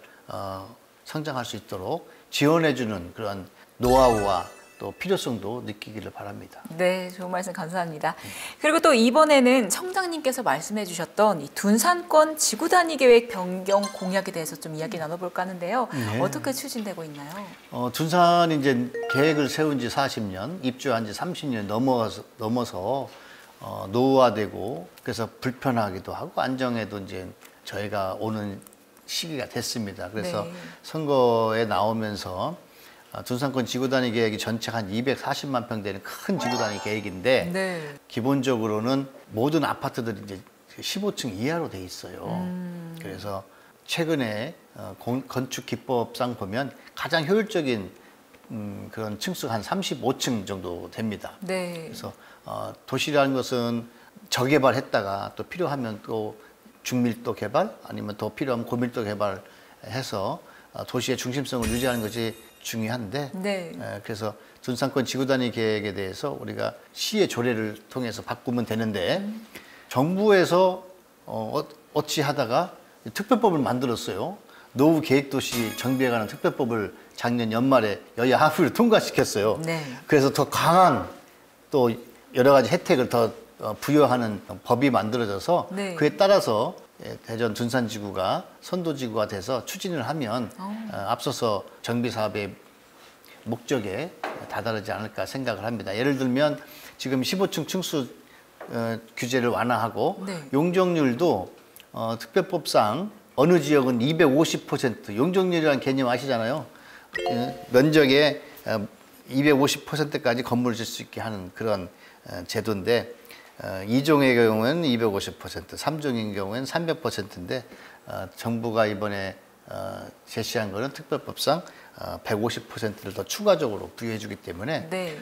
성장할 수 있도록 지원해주는 그런 노하우와 또 필요성도 느끼기를 바랍니다. 네, 좋은 말씀 감사합니다. 그리고 또 이번에는 청장님께서 말씀해 주셨던 이 둔산권 지구단위 계획 변경 공약에 대해서 좀 이야기 나눠볼까 하는데요. 네. 어떻게 추진되고 있나요? 둔산이 이제 계획을 세운 지 40년, 입주한 지 30년 넘어서 노후화되고 그래서 불편하기도 하고 안정에도 이제 저희가 오는 시기가 됐습니다. 그래서 네. 선거에 나오면서 둔산권 지구단위 계획이 전체가 한 240만 평 되는 큰 지구단위 계획인데 네. 기본적으로는 모든 아파트들이 이제 15층 이하로 돼 있어요. 그래서 최근에 건축 기법상 보면 가장 효율적인 그런 층수가 한 35층 정도 됩니다. 네. 그래서 도시라는 것은 저개발했다가 또 필요하면 또 중밀도 개발 아니면 더 필요하면 고밀도 개발해서 도시의 중심성을 유지하는 것이 중요한데 네. 그래서 둔산권 지구단위 계획에 대해서 우리가 시의 조례를 통해서 바꾸면 되는데 정부에서 어찌하다가 특별법을 만들었어요. 노후 계획도시 정비에 관한 특별법을 작년 연말에 여야 합의로 통과시켰어요. 네. 그래서 더 강한 또 여러 가지 혜택을 더 부여하는 법이 만들어져서 네. 그에 따라서 대전 둔산지구가 선도지구가 돼서 추진을 하면 앞서서 정비사업의 목적에 다다르지 않을까 생각을 합니다. 예를 들면 지금 15층 층수 규제를 완화하고 네. 용적률도 특별법상 어느 지역은 250% 용적률이라는 개념 아시잖아요. 면적의 250%까지 건물을 질 수 있게 하는 그런 제도인데 2종의 경우에는 250%, 3종인 경우에는 300%인데 정부가 이번에 제시한 거는 특별법상 150%를 더 추가적으로 부여해 주기 때문에 네.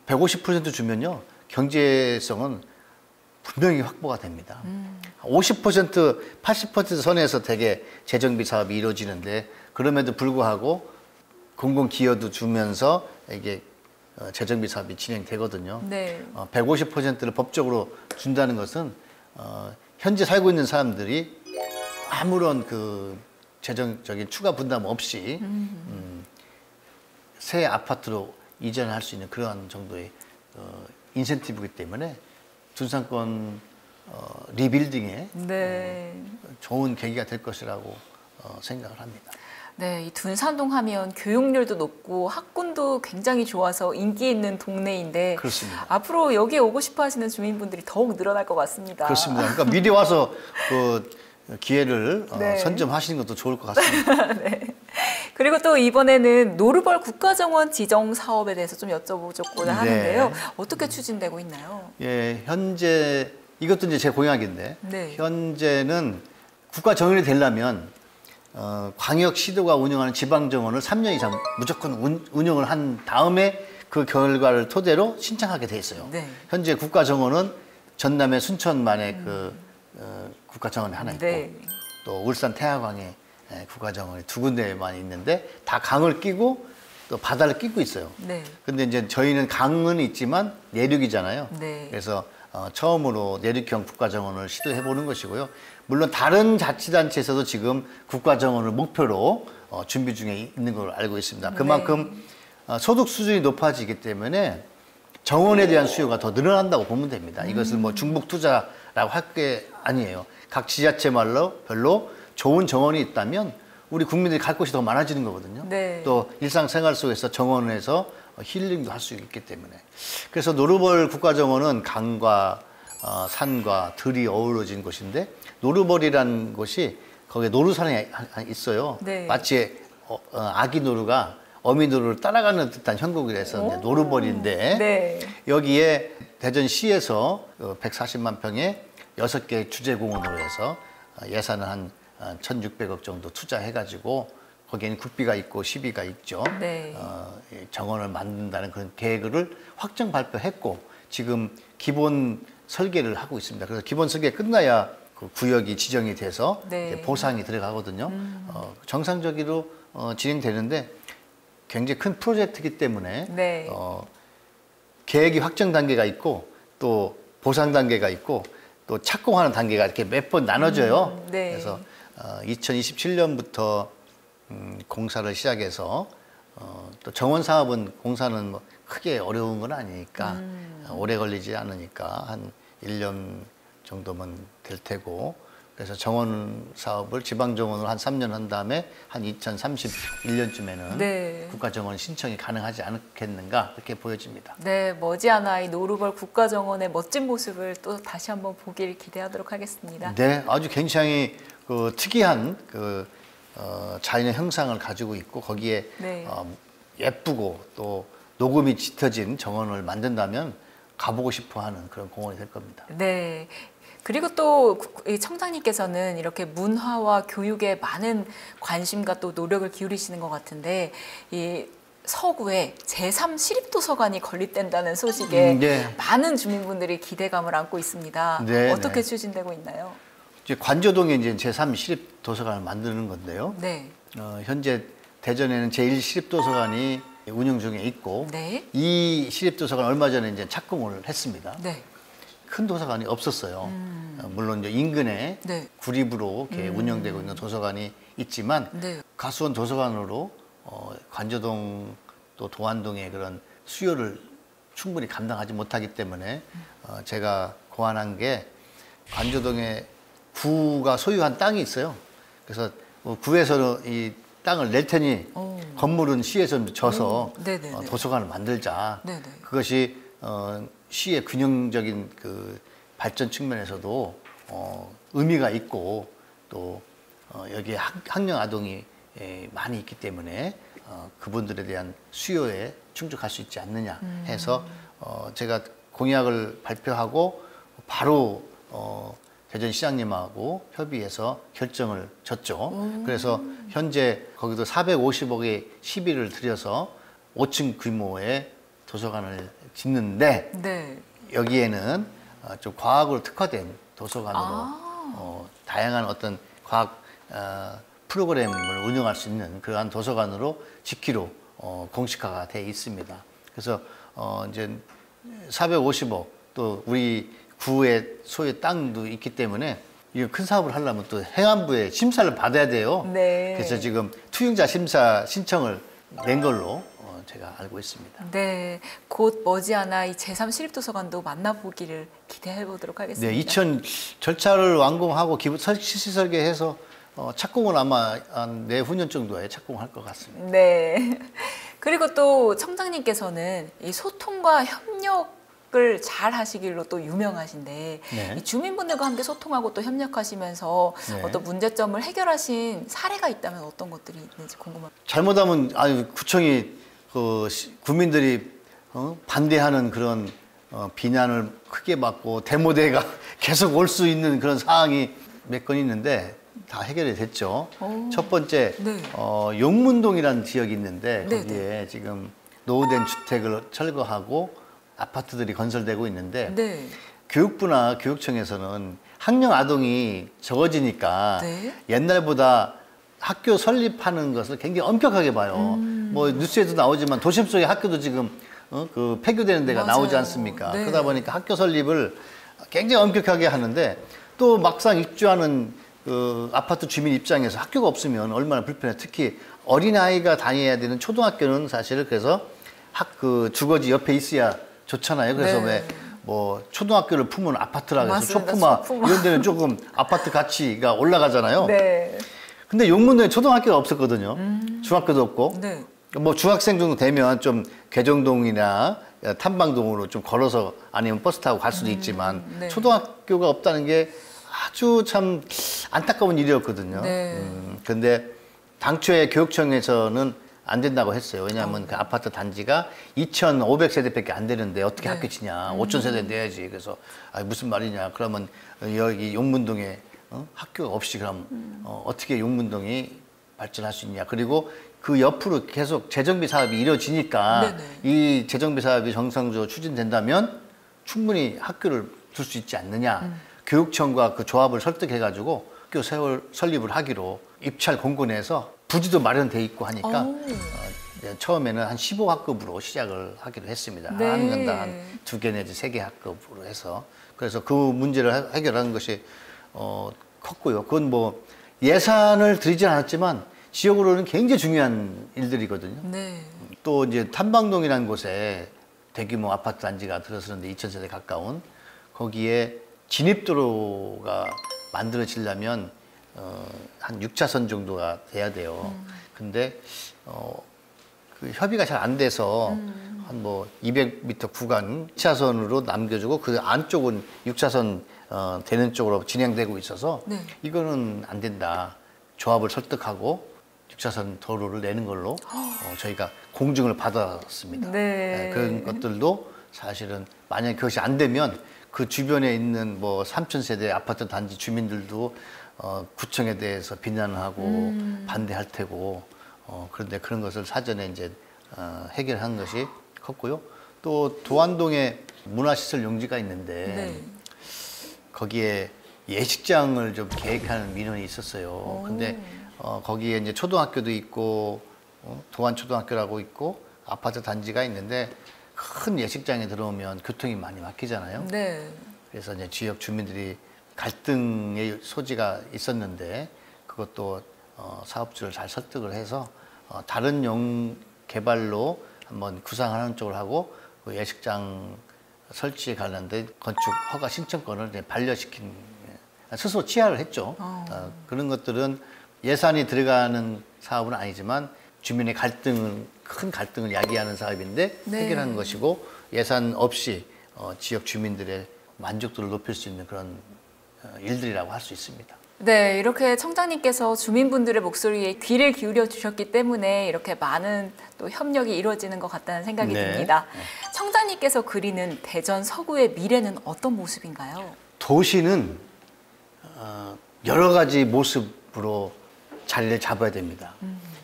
150% 주면요 경제성은 분명히 확보가 됩니다. 50%, 80% 선에서 되게 재정비 사업이 이루어지는데 그럼에도 불구하고 공공기여도 주면서 이게 재정비 사업이 진행되거든요. 네. 150%를 법적으로 준다는 것은 현재 살고 있는 사람들이 아무런 그 재정적인 추가 분담 없이 새 아파트로 이전할 수 있는 그러한 정도의 인센티브이기 때문에 둔산권 리빌딩에 네. 좋은 계기가 될 것이라고 생각을 합니다. 네, 이 둔산동 하면 교육률도 높고 학군도 굉장히 좋아서 인기 있는 동네인데 그렇습니다. 앞으로 여기에 오고 싶어 하시는 주민분들이 더욱 늘어날 것 같습니다. 그렇습니다. 그러니까 미리 와서 그 기회를 네. 선점하시는 것도 좋을 것 같습니다. 네. 그리고 또 이번에는 노르벌 국가정원 지정 사업에 대해서 좀 여쭤보고자 하는데요. 어떻게 추진되고 있나요? 예, 현재 이것도 이제 제 공약인데 네. 현재는 국가 정원이 되려면 광역시도가 운영하는 지방정원을 3년 이상 무조건 운영을 한 다음에 그 결과를 토대로 신청하게 돼 있어요. 네. 현재 국가정원은 전남의 순천만에 그 국가정원이 하나 있고 네. 또 울산 태화강에 국가정원이 2군데만 있는데 다 강을 끼고 또 바다를 끼고 있어요. 네. 근데 이제 저희는 강은 있지만 내륙이잖아요. 네. 그래서 처음으로 내륙형 국가정원을 시도해 보는 것이고요. 물론 다른 자치단체에서도 지금 국가정원을 목표로 준비 중에 있는 걸 알고 있습니다. 그만큼 소득 수준이 높아지기 때문에 정원에 대한 수요가 더 늘어난다고 보면 됩니다. 이것을 뭐 중복 투자라고 할 게 아니에요. 각 지자체말로 별로 좋은 정원이 있다면 우리 국민들이 갈 곳이 더 많아지는 거거든요. 네. 또 일상생활 속에서 정원에서 힐링도 할 수 있기 때문에. 그래서 노르벌 국가정원은 강과 산과 들이 어우러진 곳인데 노르벌이라는 곳이 거기에 노루산이 있어요. 네. 마치 아기 노루가 어미 노루를 따라가는 듯한 형국이라서 이제 노르벌인데 네. 여기에 대전시에서 140만 평에 6개 주제공원으로 해서 예산을 한 1,600억 정도 투자해가지고 거기에는 국비가 있고 시비가 있죠. 네. 정원을 만든다는 그런 계획을 확정 발표했고 지금 기본 설계를 하고 있습니다. 그래서 기본 설계 끝나야 그 구역이 지정이 돼서 네. 이제 보상이 들어가거든요. 정상적으로 진행되는데 굉장히 큰 프로젝트이기 때문에 네. 계획이 확정 단계가 있고 또 보상 단계가 있고 또 착공하는 단계가 이렇게 몇 번 나눠져요. 네. 그래서 2027년부터 공사를 시작해서 또 정원 사업은 공사는 뭐 크게 어려운 건 아니니까 오래 걸리지 않으니까 한 1년 정도면 될 테고 그래서 정원 사업을 지방 정원으로 한 3년 한 다음에 한 2031년쯤에는 네. 국가 정원 신청이 가능하지 않겠는가 그렇게 보여집니다. 네, 머지않아 이 노루벌 국가정원의 멋진 모습을 또 다시 한번 보길 기대하도록 하겠습니다. 네, 아주 굉장히 그 특이한 그 자연의 형상을 가지고 있고 거기에 네. 예쁘고 또 녹음이 짙어진 정원을 만든다면 가보고 싶어하는 그런 공원이 될 겁니다. 네. 그리고 또 이 청장님께서는 이렇게 문화와 교육에 많은 관심과 또 노력을 기울이시는 것 같은데 이 서구에 제3 시립도서관이 건립된다는 소식에 네. 많은 주민분들이 기대감을 안고 있습니다. 네, 어떻게 네. 추진되고 있나요? 이제 관저동에 이제 제3 시립 도서관을 만드는 건데요. 네. 현재 대전에는 제1 시립 도서관이 운영 중에 있고 네. 이 시립 도서관 얼마 전에 이제 착공을 했습니다. 네. 큰 도서관이 없었어요. 물론 이제 인근에 네. 구립으로 이렇게 운영되고 있는 도서관이 있지만 네. 가수원 도서관으로 관저동 또 도안동의 그런 수요를 충분히 감당하지 못하기 때문에 제가 고안한 게 관저동에 구가 소유한 땅이 있어요. 그래서 구에서는 이 땅을 낼 테니 건물은 시에서 져서 네네네. 도서관을 만들자. 네네. 그것이 시의 균형적인 그 발전 측면에서도 의미가 있고 또 여기에 학령 아동이 많이 있기 때문에 그분들에 대한 수요에 충족할 수 있지 않느냐 해서 제가 공약을 발표하고 바로 대전시장님하고 협의해서 결정을 졌죠. 그래서 현재 거기도 450억의 시비를 들여서 5층 규모의 도서관을 짓는데 네. 여기에는 좀 과학으로 특화된 도서관으로 다양한 어떤 과학 프로그램을 운영할 수 있는 그러한 도서관으로 짓기로 공식화가 돼 있습니다. 그래서 이제 450억 또 우리 구의 소유의 땅도 있기 때문에 이 큰 사업을 하려면 또 행안부의 심사를 받아야 돼요. 네. 그래서 지금 투용자 심사 신청을 낸 걸로 제가 알고 있습니다. 네, 곧 머지않아 이 제3 시립도서관도 만나보기를 기대해 보도록 하겠습니다. 네, 2000 절차를 완공하고 기부 실시 설계해서 착공은 아마 한 내후년 정도에 착공할 것 같습니다. 네. 그리고 또 청장님께서는 이 소통과 협력을 잘 하시길로 또 유명하신데 네. 이 주민분들과 함께 소통하고 또 협력하시면서 네. 어떤 문제점을 해결하신 사례가 있다면 어떤 것들이 있는지 궁금합니다. 잘못하면 구청이 국민들이 반대하는 그런 비난을 크게 받고 데모대가 계속 올 수 있는 그런 상황이 몇 건 있는데 다 해결이 됐죠. 첫 번째 네. 용문동이라는 지역이 있는데 네, 거기에 지금 노후된 주택을 철거하고 아파트들이 건설되고 있는데 네. 교육부나 교육청에서는 학령 아동이 적어지니까 네. 옛날보다 학교 설립하는 것을 굉장히 엄격하게 봐요. 뭐 뉴스에도 나오지만 도심 속의 학교도 지금 그 폐교되는 데가 맞아요. 나오지 않습니까? 네. 그러다 보니까 학교 설립을 굉장히 엄격하게 하는데 또 막상 입주하는 그 아파트 주민 입장에서 학교가 없으면 얼마나 불편해. 특히 어린아이가 다녀야 되는 초등학교는 사실 그래서 그 주거지 옆에 있어야 좋잖아요. 그래서 네. 왜 뭐 초등학교를 품은 아파트라 해서 맞습니다. 초품화 초품화. 이런 데는 조금 아파트 가치가 올라가잖아요. 네. 근데 용문동에 초등학교가 없었거든요. 중학교도 없고. 네. 뭐 중학생 정도 되면 좀 개정동이나 탐방동으로 좀 걸어서 아니면 버스 타고 갈 수도 있지만 네. 초등학교가 없다는 게 아주 참 안타까운 일이었거든요. 네. 근데 당초에 교육청에서는 안 된다고 했어요. 왜냐하면 그 아파트 단지가 2,500세대밖에 안 되는데 어떻게 네. 학교 지냐. 5,000세대 내야지. 그래서 무슨 말이냐. 그러면 여기 용문동에 학교가 없이 그럼 어떻게 용문동이 발전할 수 있냐. 그리고 그 옆으로 계속 재정비 사업이 이루어지니까 네네. 이 재정비 사업이 정상적으로 추진된다면 충분히 학교를 둘 수 있지 않느냐. 교육청과 그 조합을 설득해가지고 학교 설립을 하기로 입찰 공고내서 부지도 마련돼 있고 하니까 처음에는 한 15학급으로 시작을 하기로 했습니다. 네. 한 학년당 한 2개 내지 3개 학급으로 해서. 그래서 그 문제를 해결하는 것이 컸고요. 그건 뭐 예산을 들이진 않았지만 지역으로는 굉장히 중요한 일들이거든요. 네. 또 이제 탐방동이라는 곳에 대규모 아파트 단지가 들어서는데 2,000세대 가까운 거기에 진입도로가 만들어지려면 한 6차선 정도가 돼야 돼요. 근데 그 협의가 잘 안 돼서 한 뭐 200m 구간 2차선으로 남겨주고 그 안쪽은 6차선 되는 쪽으로 진행되고 있어서 네. 이거는 안 된다. 조합을 설득하고 6차선 도로를 내는 걸로 저희가 공증을 받았습니다. 네. 그런 것들도 사실은 만약 그것이 안 되면 그 주변에 있는 뭐 3,000세대 아파트 단지 주민들도 구청에 대해서 비난하고 반대할 테고 그런데 그런 것을 사전에 이제 해결한 것이 컸고요. 또 도안동에 문화시설 용지가 있는데 네. 거기에 예식장을 좀 계획하는 민원이 있었어요. 근데 거기에 이제 초등학교도 있고 도안초등학교라고 있고 아파트 단지가 있는데 큰 예식장에 들어오면 교통이 많이 막히잖아요. 네. 그래서 이제 지역 주민들이 갈등의 소지가 있었는데 그것도 사업주를 잘 설득을 해서 다른 용 개발로 한번 구상하는 쪽을 하고 그 예식장 설치에 관련된 건축 허가 신청권을 이제 반려시킨 스스로 취하를 했죠. 그런 것들은 예산이 들어가는 사업은 아니지만 주민의 큰 갈등을 야기하는 사업인데 네. 해결하는 것이고 예산 없이 지역 주민들의 만족도를 높일 수 있는 그런 일들이라고 할 수 있습니다. 네, 이렇게 청장님께서 주민분들의 목소리에 귀를 기울여 주셨기 때문에 이렇게 많은 또 협력이 이루어지는 것 같다는 생각이 네. 듭니다. 청장님께서 그리는 대전 서구의 미래는 어떤 모습인가요? 도시는 여러 가지 모습으로 자리를 잡아야 됩니다.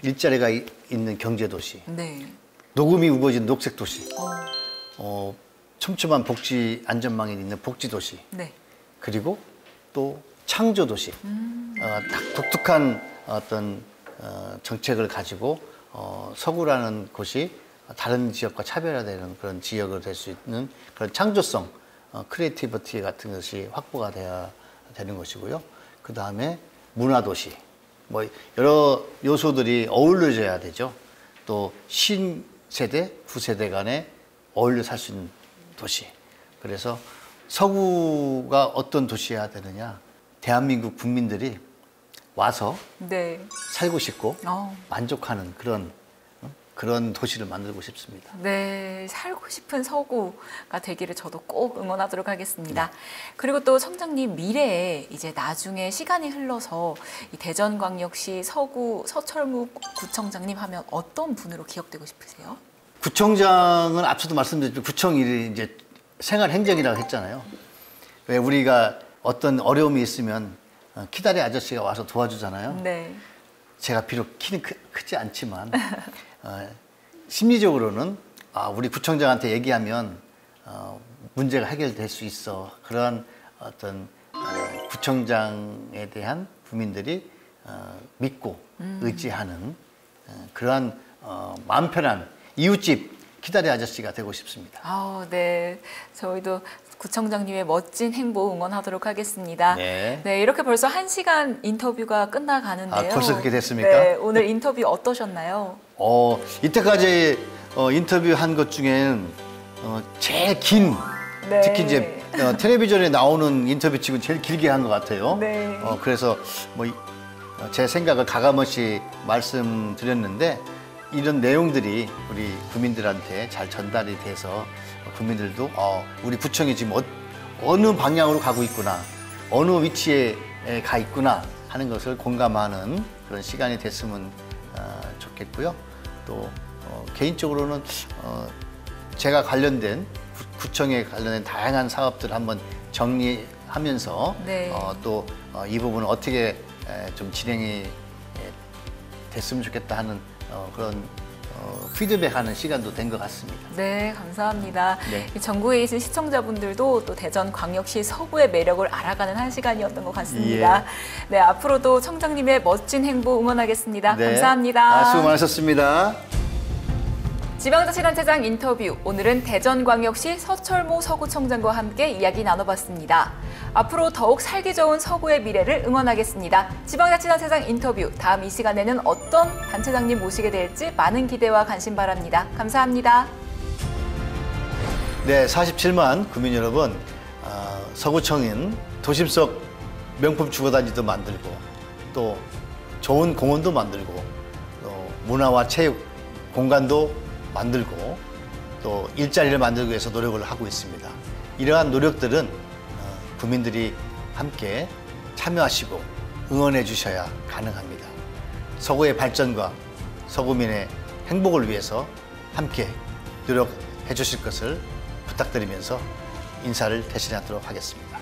일자리가 있는 경제도시, 네. 녹음이 우거진 녹색도시, 촘촘한 복지 안전망이 있는 복지도시, 네. 그리고 또 창조도시, 독특한 어떤 정책을 가지고 서구라는 곳이 다른 지역과 차별화되는 그런 지역을 될 수 있는 그런 창조성, 크리에이티비티 같은 것이 확보가 돼야 되는 것이고요. 그 다음에 문화도시, 뭐 여러 요소들이 어우러져야 되죠. 또 신세대, 구세대 간에 어울려 살 수 있는 도시. 그래서 서구가 어떤 도시여야 되느냐. 대한민국 국민들이 와서 네. 살고 싶고 어. 만족하는 그런 도시를 만들고 싶습니다. 네, 살고 싶은 서구가 되기를 저도 꼭 응원하도록 하겠습니다. 그리고 또 청장님 미래에 이제 나중에 시간이 흘러서 이 대전광역시 서구 서철무 구청장님 하면 어떤 분으로 기억되고 싶으세요? 구청장은 앞서도 말씀드렸지만 구청 일이 이제 생활행정이라고 했잖아요. 왜 우리가 어떤 어려움이 있으면 키다리 아저씨가 와서 도와주잖아요. 네. 제가 비록 키는 크지 않지만 심리적으로는 우리 구청장한테 얘기하면 문제가 해결될 수 있어. 그러한 어떤 구청장에 대한 국민들이 믿고 의지하는 그러한 마음 편한 이웃집 키다리 아저씨가 되고 싶습니다. 네. 저희도 구청장님의 멋진 행보 응원하도록 하겠습니다. 네. 네, 이렇게 벌써 1시간 인터뷰가 끝나가는데요. 벌써 그렇게 됐습니까? 네, 오늘 인터뷰 어떠셨나요? 이때까지 인터뷰한 것 중엔 제일 긴, 네. 특히 이제 텔레비전에 나오는 인터뷰 치고 제일 길게 한 것 같아요. 네. 그래서 뭐 제 생각을 가감없이 말씀드렸는데 이런 내용들이 우리 국민들한테 잘 전달이 돼서 국민들도 우리 구청이 지금 어느 방향으로 가고 있구나, 어느 위치에 가 있구나 하는 것을 공감하는 그런 시간이 됐으면 좋겠고요. 또 개인적으로는 제가 관련된 구청에 관련된 다양한 사업들을 한번 정리하면서 네. 또 이 부분을 어떻게 좀 진행이 됐으면 좋겠다 하는 그런 피드백하는 시간도 된 것 같습니다. 네, 감사합니다. 네. 이 전국에 계신 시청자분들도 또 대전광역시 서구의 매력을 알아가는 한 시간이었던 것 같습니다. 네, 앞으로도 청장님의 멋진 행보 응원하겠습니다. 네. 감사합니다. 수고 많으셨습니다. 지방자치단체장 인터뷰, 오늘은 대전광역시 서철모 서구청장과 함께 이야기 나눠봤습니다. 앞으로 더욱 살기 좋은 서구의 미래를 응원하겠습니다. 지방자치단체장 인터뷰, 다음 이 시간에는 어떤 단체장님 모시게 될지 많은 기대와 관심 바랍니다. 감사합니다. 네, 47만 구민 여러분, 서구청인 도심 속 명품 주거단지도 만들고 또 좋은 공원도 만들고 또 문화와 체육 공간도 만들고 또 일자리를 만들기 위해서 노력을 하고 있습니다. 이러한 노력들은 국민들이 함께 참여하시고 응원해 주셔야 가능합니다. 서구의 발전과 서구민의 행복을 위해서 함께 노력해 주실 것을 부탁드리면서 인사를 대신하도록 하겠습니다.